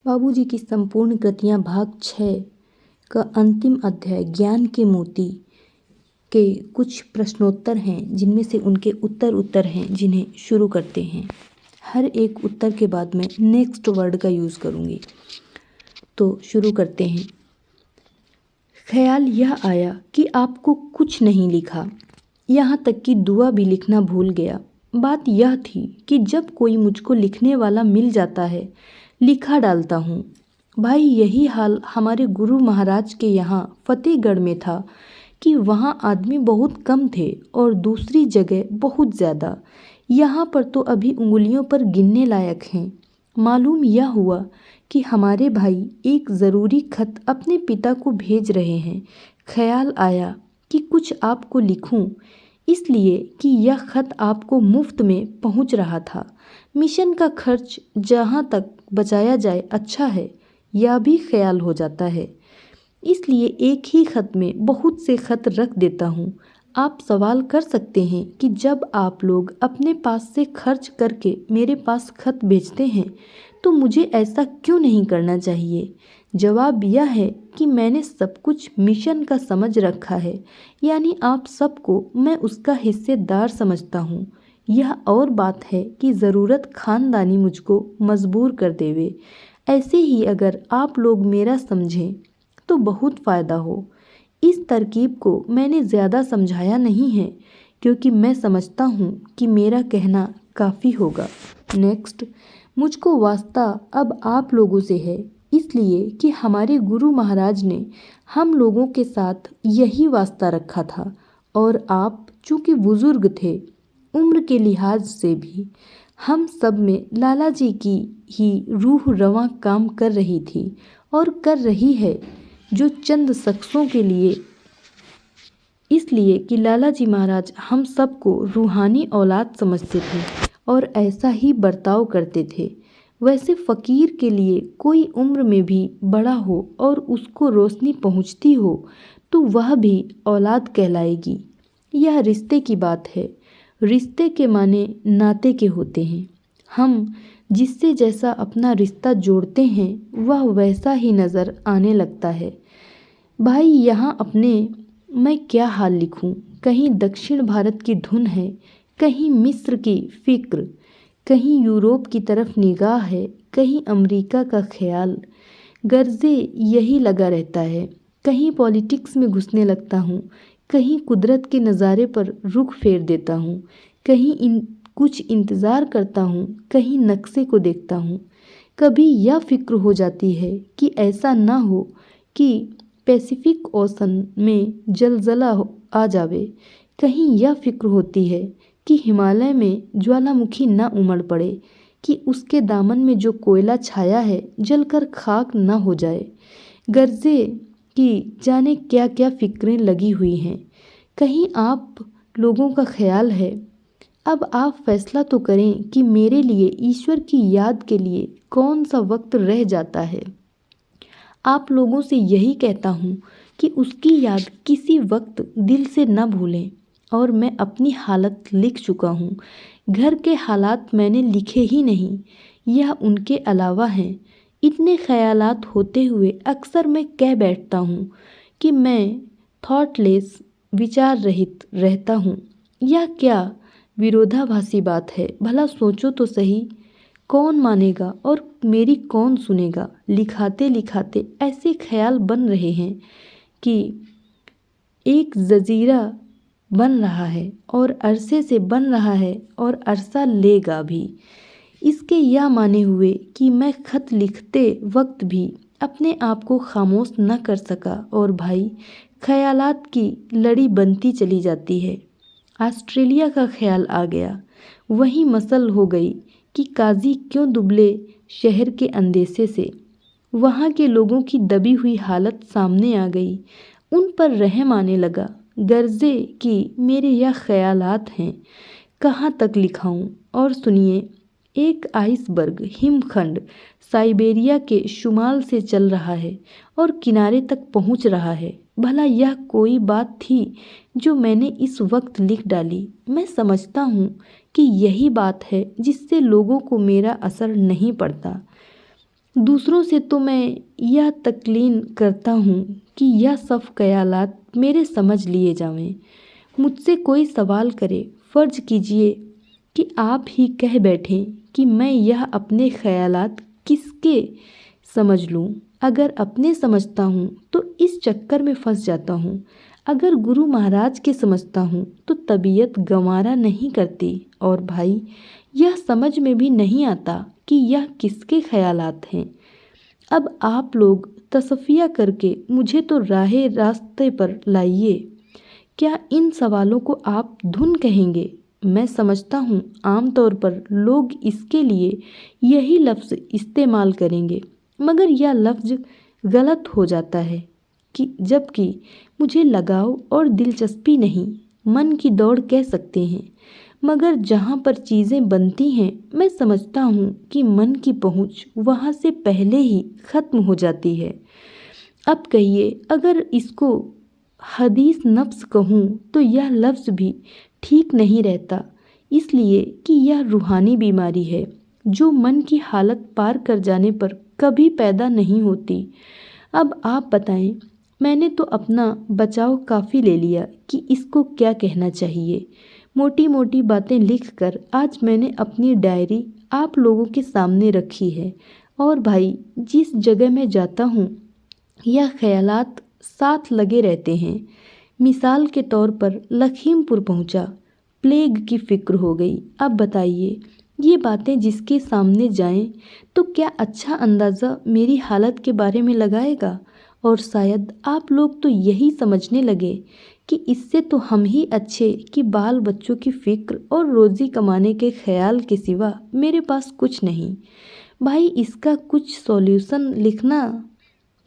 बाबूजी की संपूर्ण कृतियाँ भाग 6 का अंतिम अध्याय ज्ञान के मोती के कुछ प्रश्नोत्तर हैं, जिनमें से उनके उत्तर हैं जिन्हें शुरू करते हैं। हर एक उत्तर के बाद मैं नेक्स्ट वर्ड का यूज़ करूँगी। तो शुरू करते हैं। ख्याल यह आया कि आपको कुछ नहीं लिखा, यहाँ तक कि दुआ भी लिखना भूल गया। बात यह थी कि जब कोई मुझको लिखने वाला मिल जाता है, लिखा डालता हूँ। भाई, यही हाल हमारे गुरु महाराज के यहाँ फतेहगढ़ में था कि वहाँ आदमी बहुत कम थे और दूसरी जगह बहुत ज़्यादा। यहाँ पर तो अभी उंगलियों पर गिनने लायक हैं। मालूम यह हुआ कि हमारे भाई एक ज़रूरी खत अपने पिता को भेज रहे हैं। ख्याल आया कि कुछ आपको लिखूं, इसलिए कि यह खत आपको मुफ्त में पहुंच रहा था। मिशन का खर्च जहाँ तक बचाया जाए अच्छा है, यह भी ख्याल हो जाता है। इसलिए एक ही खत में बहुत से खत रख देता हूँ। आप सवाल कर सकते हैं कि जब आप लोग अपने पास से खर्च करके मेरे पास खत भेजते हैं तो मुझे ऐसा क्यों नहीं करना चाहिए। जवाब यह है कि मैंने सब कुछ मिशन का समझ रखा है, यानी आप सबको मैं उसका हिस्सेदार समझता हूँ। यह और बात है कि ज़रूरत खानदानी मुझको मजबूर कर देवे। ऐसे ही अगर आप लोग मेरा समझें तो बहुत फ़ायदा हो। इस तरकीब को मैंने ज़्यादा समझाया नहीं है, क्योंकि मैं समझता हूँ कि मेरा कहना काफ़ी होगा। नेक्स्ट, मुझको वास्ता अब आप लोगों से है, इसलिए कि हमारे गुरु महाराज ने हम लोगों के साथ यही वास्ता रखा था, और आप चूँकि बुज़ुर्ग थे उम्र के लिहाज से भी, हम सब में लाला जी की ही रूह रवां काम कर रही थी और कर रही है, जो चंद शख्सों के लिए, इसलिए कि लाला जी महाराज हम सबको रूहानी औलाद समझते थे और ऐसा ही बर्ताव करते थे। वैसे फ़कीर के लिए कोई उम्र में भी बड़ा हो और उसको रोशनी पहुंचती हो तो वह भी औलाद कहलाएगी। यह रिश्ते की बात है। रिश्ते के माने नाते के होते हैं। हम जिससे जैसा अपना रिश्ता जोड़ते हैं वह वैसा ही नज़र आने लगता है। भाई, यहाँ अपने मैं क्या हाल लिखूं। कहीं दक्षिण भारत की धुन है, कहीं मिस्र की फ़िक्र, कहीं यूरोप की तरफ निगाह है, कहीं अमेरिका का ख्याल। गर्जे यही लगा रहता है। कहीं पॉलिटिक्स में घुसने लगता हूँ, कहीं कुदरत के नज़ारे पर रुख फेर देता हूँ, कहीं कुछ इंतज़ार करता हूँ, कहीं नक्शे को देखता हूँ। कभी यह फ़िक्र हो जाती है कि ऐसा ना हो कि पैसिफिक ओशन में जलजला आ जावे। कहीं यह फ़िक्र होती है कि हिमालय में ज्वालामुखी न उमड़ पड़े, कि उसके दामन में जो कोयला छाया है जलकर खाक न हो जाए। गर्जे कि जाने क्या क्या फ़िक्रें लगी हुई हैं। कहीं आप लोगों का ख्याल है। अब आप फैसला तो करें कि मेरे लिए ईश्वर की याद के लिए कौन सा वक्त रह जाता है। आप लोगों से यही कहता हूँ कि उसकी याद किसी वक्त दिल से न भूलें। और मैं अपनी हालत लिख चुका हूँ। घर के हालात मैंने लिखे ही नहीं, यह उनके अलावा हैं। इतने ख्यालात होते हुए अक्सर मैं कह बैठता हूँ कि मैं थॉटलेस, विचार रहित रहता हूँ। यह क्या विरोधाभासी बात है, भला सोचो तो सही। कौन मानेगा और मेरी कौन सुनेगा। लिखाते लिखाते ऐसे ख्याल बन रहे हैं कि एक जजीरा बन रहा है और अरसे से बन रहा है और अरसा लेगा भी। इसके यह माने हुए कि मैं खत लिखते वक्त भी अपने आप को खामोश न कर सका, और भाई, ख्यालात की लड़ी बनती चली जाती है। ऑस्ट्रेलिया का ख्याल आ गया। वही मसल हो गई कि काजी क्यों दुबले शहर के अंदेशे से। वहाँ के लोगों की दबी हुई हालत सामने आ गई। उन पर रहम आने लगा। गर्जे कि मेरे यह ख्यालात हैं, कहाँ तक लिखाऊं। और सुनिए, एक आइसबर्ग हिमखंड साइबेरिया के शुमाल से चल रहा है और किनारे तक पहुंच रहा है। भला यह कोई बात थी जो मैंने इस वक्त लिख डाली। मैं समझता हूँ कि यही बात है जिससे लोगों को मेरा असर नहीं पड़ता। दूसरों से तो मैं यह तकलीन करता हूँ कि यह सब ख्यालात मेरे समझ लिए जावें। मुझसे कोई सवाल करे, फ़र्ज कीजिए कि आप ही कह बैठें कि मैं यह अपने ख्यालात किसके समझ लूँ। अगर अपने समझता हूँ तो इस चक्कर में फंस जाता हूँ, अगर गुरु महाराज के समझता हूँ तो तबीयत गंवारा नहीं करती। और भाई, यह समझ में भी नहीं आता कि यह किसके ख्यालात हैं। अब आप लोग तसफिया करके मुझे तो राहे रास्ते पर लाइए। क्या इन सवालों को आप धुन कहेंगे? मैं समझता हूँ आम तौर पर लोग इसके लिए यही लफ्ज़ इस्तेमाल करेंगे, मगर यह लफ्ज़ गलत हो जाता है कि जबकि मुझे लगाव और दिलचस्पी नहीं, मन की दौड़ कह सकते हैं। मगर जहाँ पर चीज़ें बनती हैं, मैं समझता हूँ कि मन की पहुँच वहाँ से पहले ही ख़त्म हो जाती है। अब कहिए, अगर इसको हदीस नफ्स कहूँ तो यह लफ्ज़ भी ठीक नहीं रहता, इसलिए कि यह रूहानी बीमारी है जो मन की हालत पार कर जाने पर कभी पैदा नहीं होती। अब आप बताएं, मैंने तो अपना बचाव काफ़ी ले लिया कि इसको क्या कहना चाहिए। मोटी मोटी बातें लिखकर आज मैंने अपनी डायरी आप लोगों के सामने रखी है। और भाई, जिस जगह मैं जाता हूँ यह ख्यालात साथ लगे रहते हैं। मिसाल के तौर पर लखीमपुर पहुँचा, प्लेग की फ़िक्र हो गई। अब बताइए, ये बातें जिसके सामने जाएं तो क्या अच्छा अंदाज़ा मेरी हालत के बारे में लगाएगा। और शायद आप लोग तो यही समझने लगे कि इससे तो हम ही अच्छे कि बाल बच्चों की फ़िक्र और रोज़ी कमाने के ख्याल के सिवा मेरे पास कुछ नहीं। भाई, इसका कुछ सॉल्यूशन लिखना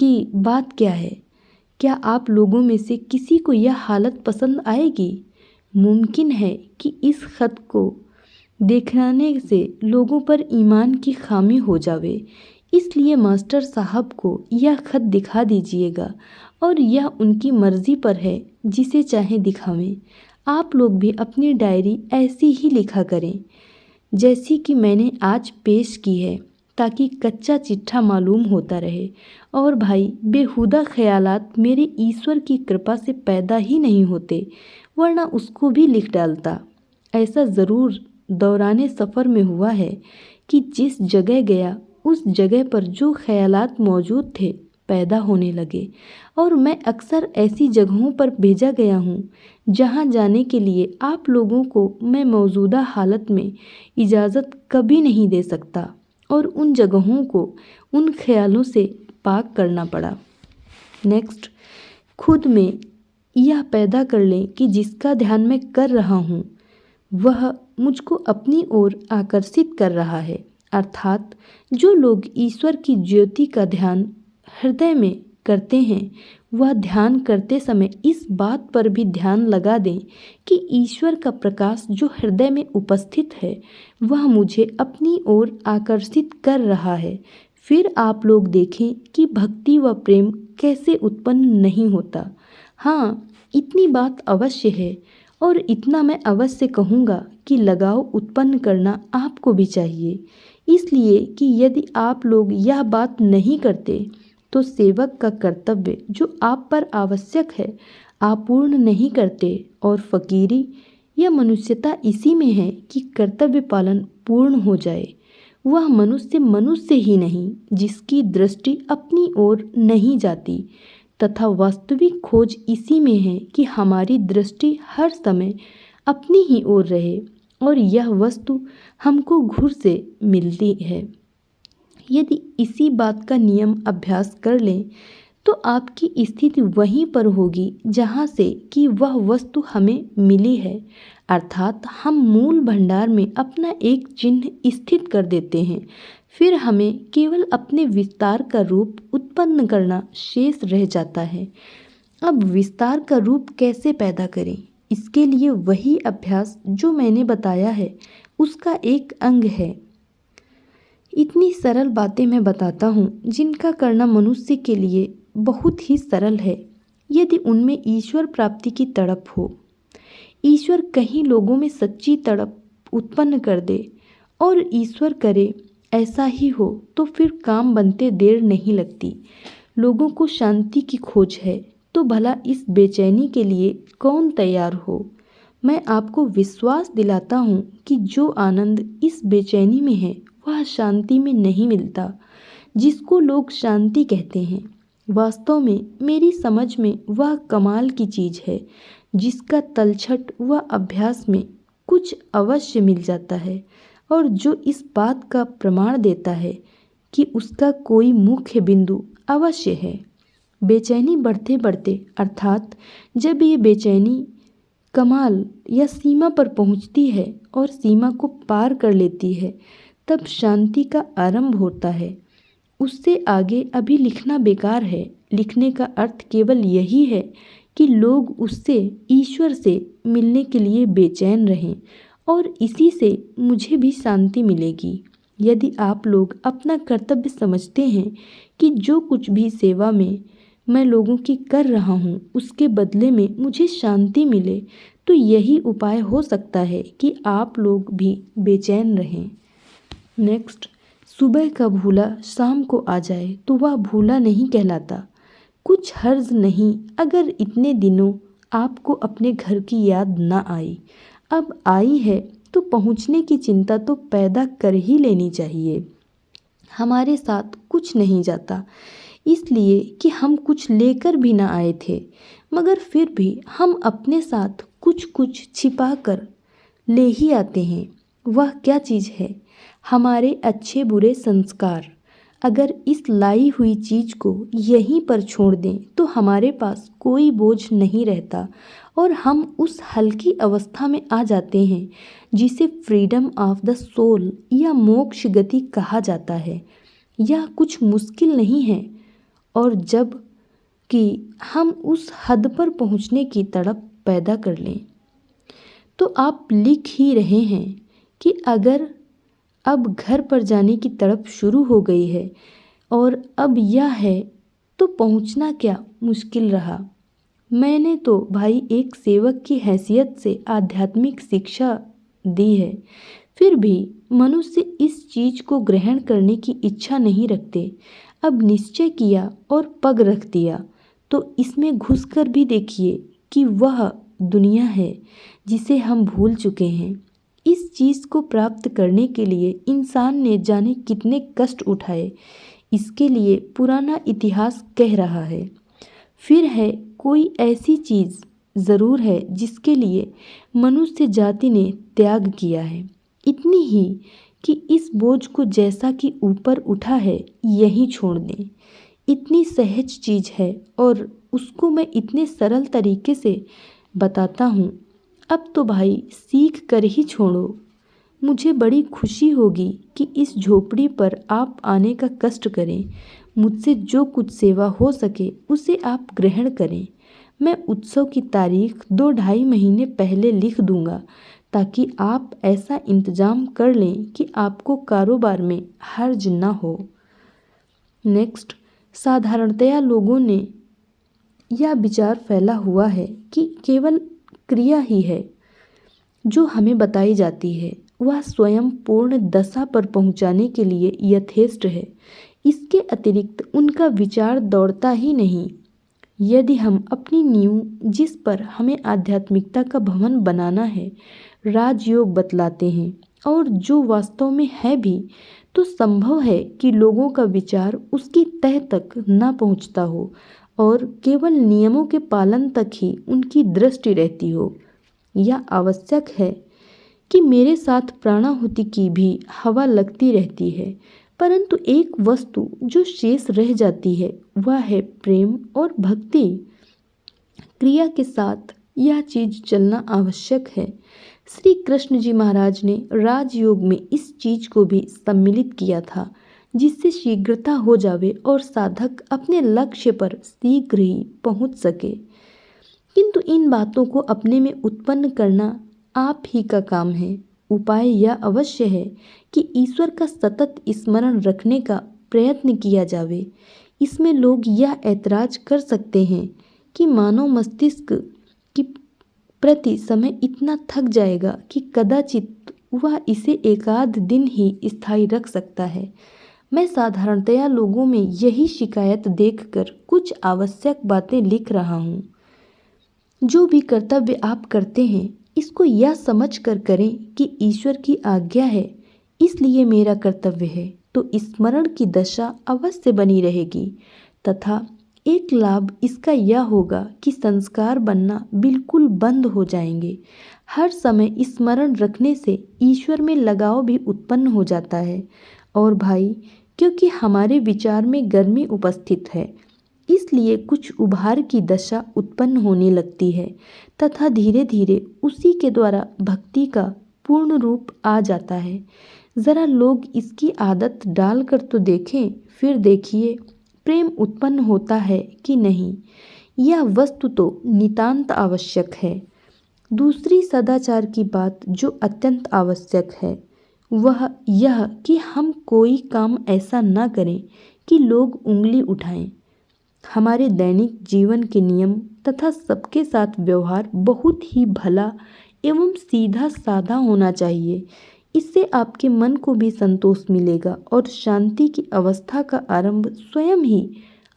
कि बात क्या है। क्या आप लोगों में से किसी को यह हालत पसंद आएगी? मुमकिन है कि इस ख़त को देखने से लोगों पर ईमान की खामी हो जावे, इसलिए मास्टर साहब को यह ख़त दिखा दीजिएगा और यह उनकी मर्ज़ी पर है, जिसे चाहे दिखावें। आप लोग भी अपनी डायरी ऐसी ही लिखा करें जैसी कि मैंने आज पेश की है, ताकि कच्चा चिट्ठा मालूम होता रहे। और भाई, बेहुदा ख्यालात मेरे ईश्वर की कृपा से पैदा ही नहीं होते, वरना उसको भी लिख डालता। ऐसा ज़रूर दौराने सफ़र में हुआ है कि जिस जगह गया उस जगह पर जो ख्यालात मौजूद थे पैदा होने लगे। और मैं अक्सर ऐसी जगहों पर भेजा गया हूँ जहाँ जाने के लिए आप लोगों को मैं मौजूदा हालत में इजाज़त कभी नहीं दे सकता, और उन जगहों को उन ख्यालों से पाक करना पड़ा। नेक्स्ट, खुद में यह पैदा कर लें कि जिसका ध्यान मैं कर रहा हूँ वह मुझको अपनी ओर आकर्षित कर रहा है। अर्थात जो लोग ईश्वर की ज्योति का ध्यान हृदय में करते हैं, वह ध्यान करते समय इस बात पर भी ध्यान लगा दें कि ईश्वर का प्रकाश जो हृदय में उपस्थित है वह मुझे अपनी ओर आकर्षित कर रहा है। फिर आप लोग देखें कि भक्ति व प्रेम कैसे उत्पन्न नहीं होता। हाँ, इतनी बात अवश्य है, और इतना मैं अवश्य कहूँगा कि लगाव उत्पन्न करना आपको भी चाहिए, इसलिए कि यदि आप लोग यह बात नहीं करते तो सेवक का कर्तव्य जो आप पर आवश्यक है आप पूर्ण नहीं करते। और फ़कीरी या मनुष्यता इसी में है कि कर्तव्य पालन पूर्ण हो जाए। वह मनुष्य मनुष्य ही नहीं जिसकी दृष्टि अपनी ओर नहीं जाती, तथा वास्तविक खोज इसी में है कि हमारी दृष्टि हर समय अपनी ही ओर रहे, और यह वस्तु हमको घुर से मिलती है। यदि इसी बात का नियम अभ्यास कर लें तो आपकी स्थिति वहीं पर होगी जहाँ से कि वह वस्तु हमें मिली है। अर्थात हम मूल भंडार में अपना एक चिन्ह स्थित कर देते हैं, फिर हमें केवल अपने विस्तार का रूप उत्पन्न करना शेष रह जाता है। अब विस्तार का रूप कैसे पैदा करें? इसके लिए वही अभ्यास जो मैंने बताया है उसका एक अंग है। इतनी सरल बातें मैं बताता हूँ जिनका करना मनुष्य के लिए बहुत ही सरल है, यदि उनमें ईश्वर प्राप्ति की तड़प हो। ईश्वर कहीं लोगों में सच्ची तड़प उत्पन्न कर दे, और ईश्वर करे ऐसा ही हो तो फिर काम बनते देर नहीं लगती। लोगों को शांति की खोज है तो भला इस बेचैनी के लिए कौन तैयार हो। मैं आपको विश्वास दिलाता हूँ कि जो आनंद इस बेचैनी में है वह शांति में नहीं मिलता। जिसको लोग शांति कहते हैं, वास्तव में मेरी समझ में वह कमाल की चीज़ है जिसका तलछट व अभ्यास में कुछ अवश्य मिल जाता है और जो इस बात का प्रमाण देता है कि उसका कोई मुख्य बिंदु अवश्य है। बेचैनी बढ़ते बढ़ते अर्थात जब ये बेचैनी कमाल या सीमा पर पहुंचती है और सीमा को पार कर लेती है, तब शांति का आरंभ होता है। उससे आगे अभी लिखना बेकार है। लिखने का अर्थ केवल यही है कि लोग उससे, ईश्वर से मिलने के लिए बेचैन रहें और इसी से मुझे भी शांति मिलेगी। यदि आप लोग अपना कर्तव्य समझते हैं कि जो कुछ भी सेवा में मैं लोगों की कर रहा हूँ उसके बदले में मुझे शांति मिले, तो यही उपाय हो सकता है कि आप लोग भी बेचैन रहें। नेक्स्ट, सुबह का भूला शाम को आ जाए तो वह भूला नहीं कहलाता। कुछ हर्ज नहीं अगर इतने दिनों आपको अपने घर की याद ना आई। अब आई है तो पहुंचने की चिंता तो पैदा कर ही लेनी चाहिए। हमारे साथ कुछ नहीं जाता इसलिए कि हम कुछ लेकर भी ना आए थे, मगर फिर भी हम अपने साथ कुछ कुछ छिपा कर ले ही आते हैं। वह क्या चीज़ है? हमारे अच्छे बुरे संस्कार। अगर इस लाई हुई चीज़ को यहीं पर छोड़ दें तो हमारे पास कोई बोझ नहीं रहता और हम उस हल्की अवस्था में आ जाते हैं जिसे फ्रीडम ऑफ द सोल या मोक्ष गति कहा जाता है। यह कुछ मुश्किल नहीं है और जब कि हम उस हद पर पहुंचने की तड़प पैदा कर लें। तो आप लिख ही रहे हैं कि अगर अब घर पर जाने की तड़प शुरू हो गई है और अब यह है तो पहुंचना क्या मुश्किल रहा। मैंने तो भाई एक सेवक की हैसियत से आध्यात्मिक शिक्षा दी है, फिर भी मनुष्य इस चीज़ को ग्रहण करने की इच्छा नहीं रखते। अब निश्चय किया और पग रख दिया तो इसमें घुसकर भी देखिए कि वह दुनिया है जिसे हम भूल चुके हैं। इस चीज़ को प्राप्त करने के लिए इंसान ने जाने कितने कष्ट उठाए, इसके लिए पुराना इतिहास कह रहा है। फिर है कोई ऐसी चीज़ ज़रूर है जिसके लिए मनुष्य जाति ने त्याग किया है, इतनी ही कि इस बोझ को जैसा कि ऊपर उठा है यहीं छोड़ दें। इतनी सहज चीज़ है और उसको मैं इतने सरल तरीके से बताता हूँ। अब तो भाई सीख कर ही छोड़ो। मुझे बड़ी खुशी होगी कि इस झोपड़ी पर आप आने का कष्ट करें। मुझसे जो कुछ सेवा हो सके उसे आप ग्रहण करें। मैं उत्सव की तारीख 2-2.5 महीने पहले लिख दूंगा ताकि आप ऐसा इंतज़ाम कर लें कि आपको कारोबार में हर्ज ना हो। नेक्स्ट, साधारणतया लोगों ने यह विचार फैला हुआ है कि केवल क्रिया ही है जो हमें बताई जाती है, वह स्वयं पूर्ण दशा पर पहुंचाने के लिए यथेष्ट है। इसके अतिरिक्त उनका विचार दौड़ता ही नहीं। यदि हम अपनी नींव, जिस पर हमें आध्यात्मिकता का भवन बनाना है, राजयोग बतलाते हैं और जो वास्तव में है भी, तो संभव है कि लोगों का विचार उसकी तह तक ना पहुंचता हो और केवल नियमों के पालन तक ही उनकी दृष्टि रहती हो। यह आवश्यक है कि मेरे साथ प्राणाहुति की भी हवा लगती रहती है, परंतु एक वस्तु जो शेष रह जाती है वह है प्रेम और भक्ति। क्रिया के साथ यह चीज़ चलना आवश्यक है। श्री कृष्ण जी महाराज ने राजयोग में इस चीज़ को भी सम्मिलित किया था जिससे शीघ्रता हो जावे और साधक अपने लक्ष्य पर शीघ्र ही पहुंच सके। किंतु इन बातों को अपने में उत्पन्न करना आप ही का काम है। उपाय यह अवश्य है कि ईश्वर का सतत स्मरण रखने का प्रयत्न किया जावे। इसमें लोग यह ऐतराज कर सकते हैं कि मानव मस्तिष्क की प्रति समय इतना थक जाएगा कि कदाचित वह इसे एकाध दिन ही स्थायी रख सकता है। मैं साधारणतया लोगों में यही शिकायत देखकर कुछ आवश्यक बातें लिख रहा हूँ। जो भी कर्तव्य आप करते हैं इसको यह समझ कर करें कि ईश्वर की आज्ञा है, इसलिए मेरा कर्तव्य है, तो स्मरण की दशा अवश्य बनी रहेगी। तथा एक लाभ इसका यह होगा कि संस्कार बनना बिल्कुल बंद हो जाएंगे। हर समय स्मरण रखने से ईश्वर में लगाव भी उत्पन्न हो जाता है। और भाई, क्योंकि हमारे विचार में गर्मी उपस्थित है, इसलिए कुछ उभार की दशा उत्पन्न होने लगती है तथा धीरे धीरे उसी के द्वारा भक्ति का पूर्ण रूप आ जाता है। ज़रा लोग इसकी आदत डालकर तो देखें, फिर देखिए प्रेम उत्पन्न होता है कि नहीं। यह वस्तु तो नितांत आवश्यक है। दूसरी सदाचार की बात जो अत्यंत आवश्यक है वह यह कि हम कोई काम ऐसा न करें कि लोग उंगली उठाएं। हमारे दैनिक जीवन के नियम तथा सबके साथ व्यवहार बहुत ही भला एवं सीधा साधा होना चाहिए। इससे आपके मन को भी संतोष मिलेगा और शांति की अवस्था का आरंभ स्वयं ही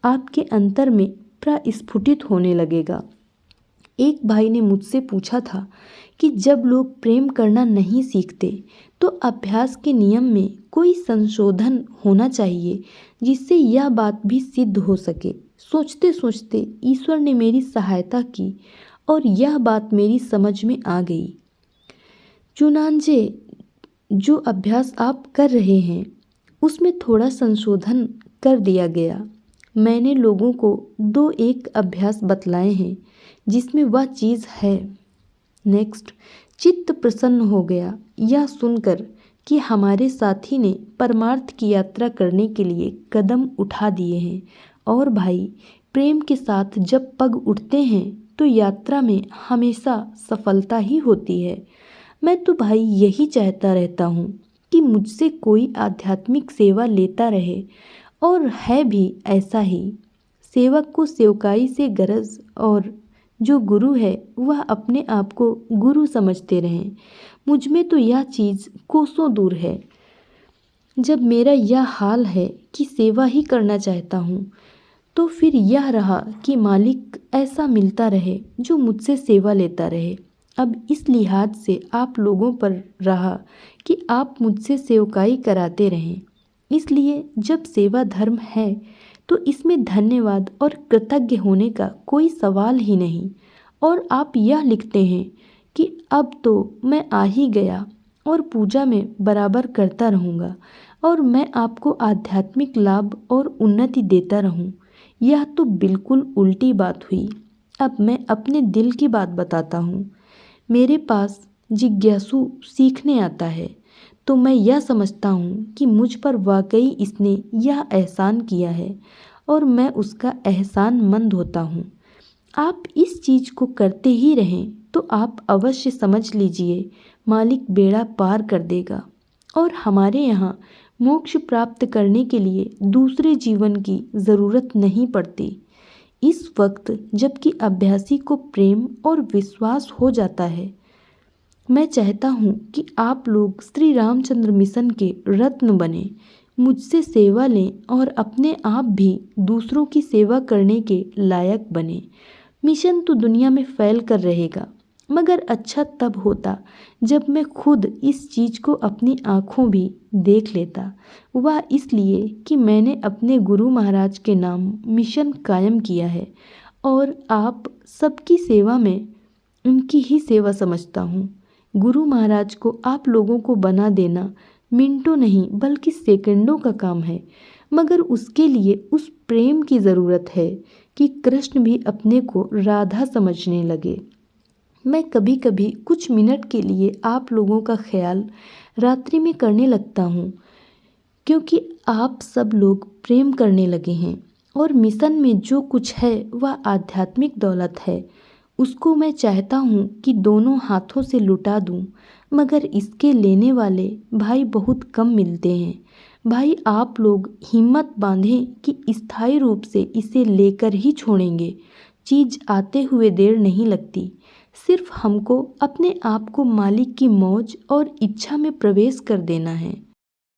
आपके अंतर में प्रस्फुटित होने लगेगा। एक भाई ने मुझसे पूछा था कि जब लोग प्रेम करना नहीं सीखते तो अभ्यास के नियम में कोई संशोधन होना चाहिए जिससे यह बात भी सिद्ध हो सके। सोचते सोचते ईश्वर ने मेरी सहायता की और यह बात मेरी समझ में आ गई। चुनांचे, जो अभ्यास आप कर रहे हैं उसमें थोड़ा संशोधन कर दिया गया। मैंने लोगों को 2-1 अभ्यास बतलाए हैं जिसमें वह चीज़ है। नेक्स्ट, चित्त प्रसन्न हो गया यह सुनकर कि हमारे साथी ने परमार्थ की यात्रा करने के लिए कदम उठा दिए हैं। और भाई, प्रेम के साथ जब पग उठते हैं तो यात्रा में हमेशा सफलता ही होती है। मैं तो भाई यही चाहता रहता हूँ कि मुझसे कोई आध्यात्मिक सेवा लेता रहे, और है भी ऐसा ही। सेवक को सेवकाई से गरज, और जो गुरु है वह अपने आप को गुरु समझते रहें। मुझ में तो यह चीज़ कोसों दूर है। जब मेरा यह हाल है कि सेवा ही करना चाहता हूँ, तो फिर यह रहा कि मालिक ऐसा मिलता रहे जो मुझसे सेवा लेता रहे। अब इस लिहाज से आप लोगों पर रहा कि आप मुझसे सेवकाई कराते रहें। इसलिए जब सेवा धर्म है तो इसमें धन्यवाद और कृतज्ञ होने का कोई सवाल ही नहीं। और आप यह लिखते हैं कि अब तो मैं आ ही गया और पूजा में बराबर करता रहूँगा और मैं आपको आध्यात्मिक लाभ और उन्नति देता रहूँ। यह तो बिल्कुल उल्टी बात हुई। अब मैं अपने दिल की बात बताता हूँ। मेरे पास जिज्ञासु सीखने आता है तो मैं यह समझता हूँ कि मुझ पर वाकई इसने यह एहसान किया है और मैं उसका एहसानमंद होता हूँ। आप इस चीज़ को करते ही रहें तो आप अवश्य समझ लीजिए मालिक बेड़ा पार कर देगा और हमारे यहाँ मोक्ष प्राप्त करने के लिए दूसरे जीवन की ज़रूरत नहीं पड़ती। इस वक्त जबकि अभ्यासी को प्रेम और विश्वास हो जाता है, मैं चाहता हूँ कि आप लोग श्री रामचंद्र मिशन के रत्न बने, मुझसे सेवा लें और अपने आप भी दूसरों की सेवा करने के लायक बने। मिशन तो दुनिया में फैल कर रहेगा, मगर अच्छा तब होता जब मैं खुद इस चीज़ को अपनी आँखों भी देख लेता। वह इसलिए कि मैंने अपने गुरु महाराज के नाम मिशन कायम किया है और आप सबकी सेवा में उनकी ही सेवा समझता हूँ। गुरु महाराज को आप लोगों को बना देना मिनटों नहीं बल्कि सेकंडों का काम है, मगर उसके लिए उस प्रेम की ज़रूरत है कि कृष्ण भी अपने को राधा समझने लगे। मैं कभी कभी कुछ मिनट के लिए आप लोगों का ख्याल रात्रि में करने लगता हूँ, क्योंकि आप सब लोग प्रेम करने लगे हैं और मिशन में जो कुछ है वह आध्यात्मिक दौलत है। उसको मैं चाहता हूँ कि दोनों हाथों से लुटा दूँ, मगर इसके लेने वाले भाई बहुत कम मिलते हैं। भाई, आप लोग हिम्मत बांधें कि स्थायी रूप से इसे लेकर ही छोड़ेंगे। चीज़ आते हुए देर नहीं लगती। सिर्फ हमको अपने आप को मालिक की मौज और इच्छा में प्रवेश कर देना है।